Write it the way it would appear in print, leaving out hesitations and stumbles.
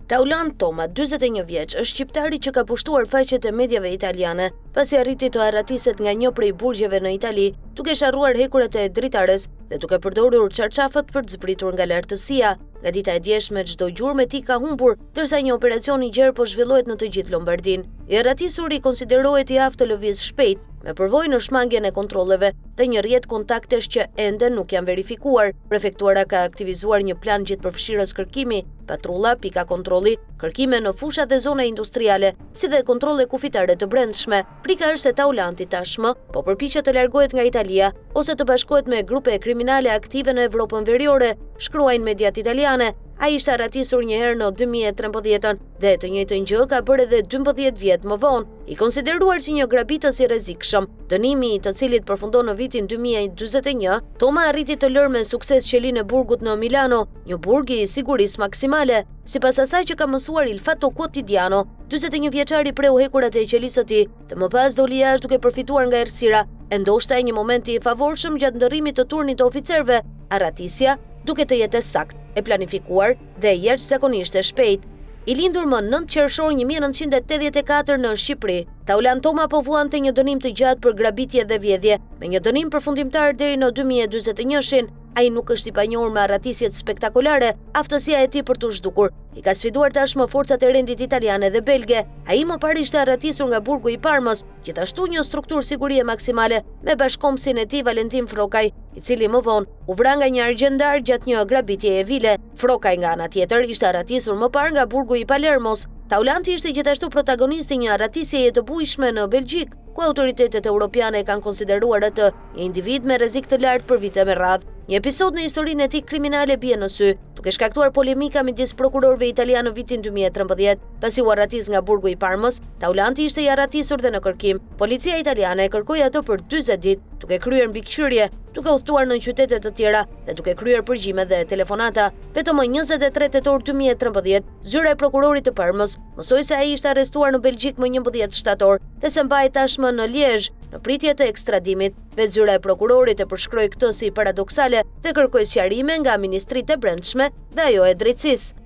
Taulant Toma, 41 vjeç, është shqiptari që ka pushtuar faqet e medjave italiane, pasi arriti të arratiset nga një prej burgjeve në Itali, duke sharruar hekuret e dritares dhe duke përdorur çarçafët për të zbritur nga lartësia. Nga dita e djeshme çdo gjurmë e tij ka humbur, ndërsa një operacion i gjerë po zhvillohet në të gjithë Lombardinë. I arratisuri konsiderohet i aftë të lëviz shpejt, me përvojë në shmangjen e kontrolleve dhe një rrjet kontaktesh që ende nuk janë verifikuar. Prefektura ka aktivizuar një plan gjithëpërfshirës kërkimi, patrulla, pika kontrolli, kërkime në fusha dhe zona industriale, si dhe kontrolle kufitare të brendshme. Prika është se Taulanti tashmë po përpiqet të largohet nga Italia ose të bashkohet me grupe kriminale aktive në Evropën Veriore, shkruajnë mediat italiane. Ai ishte arratisur një herë në 2013 dhe të njëjtën gjë ka bërë edhe 12 vjet më vonë. I konsideruar si një grabitës i rrezikshëm, dënimi i të cilit përfundon në vitin 2041, Toma arriti të lërë me sukses qelinë e burgut në Milano, një burg i sigurisë maksimale. Sipas asaj që ka mësuar Il Fatto Quotidiano, 41 vjeçari preu hekurat e qelisë së tij, të më pas doli jashtë duke përfituar nga errësira, e ndoshta një moment i favorshëm gjatë ndërrimit të turnit të oficerëve. Arratisja duke të jetë saktë, e planifikuar dhe jashtëzakonisht e shpejt. I lindur më 9 qershor 1984 në Shqipëri, Taulant Toma po vuante një dënim të gjatë për grabitje dhe vjedhje, me një dënim përfundimtar deri në 2041. Ai nuk është i panjohur me arratisjet spektakolare, aftësia e tij për të zhdukur. I ka sfiduar tashmë forcat e rendit italiane dhe belge. Ai më parë ishte arratisur nga burgu i Parmës, gjithashtu një strukturë sigurie maksimale me bashkëkombësin e tij Valentin Frokaj, i cili më vonë u vra nga një argjendar gjatë një grabitjeje vile. Frokaj nga ana tjetër ishte arratisur më parë nga burgu i Palermos. Taulanti ishte gjithashtu protagonisti një arratisjeje të bujshme në Belgjik, ku autoritetet europiane kanë konsideruar atë një individ me rrezik të lartë për vite me radhë. Një episod në historinë e tij kriminale bie në sy, duke shkaktuar polemika midis prokurorëve italianë në vitin 2013, pasi u arratis nga burgu i Parmës. Taulanti ishte i arratisur dhe në kërkim. Policia italiane e kërkoi atë për 40 ditë, duke kryer mbikëqyrje, duke udhëtuar në qytete të tjera dhe duke kryer përgjime dhe telefonata. Vetëm më 23 tetor 2013, zyra e prokurorit të Parmës mësoi se ai ishte arrestuar në Belgjik më 11 shtator dhe se mbahet tashmë në Liezh në pritje të ekstradimit. Vetë zyra e prokurorit e përshkroi këtë si paradoksale dhe kërkoi sqarime nga ministritë e brendshme dhe ajo e drejtësisë.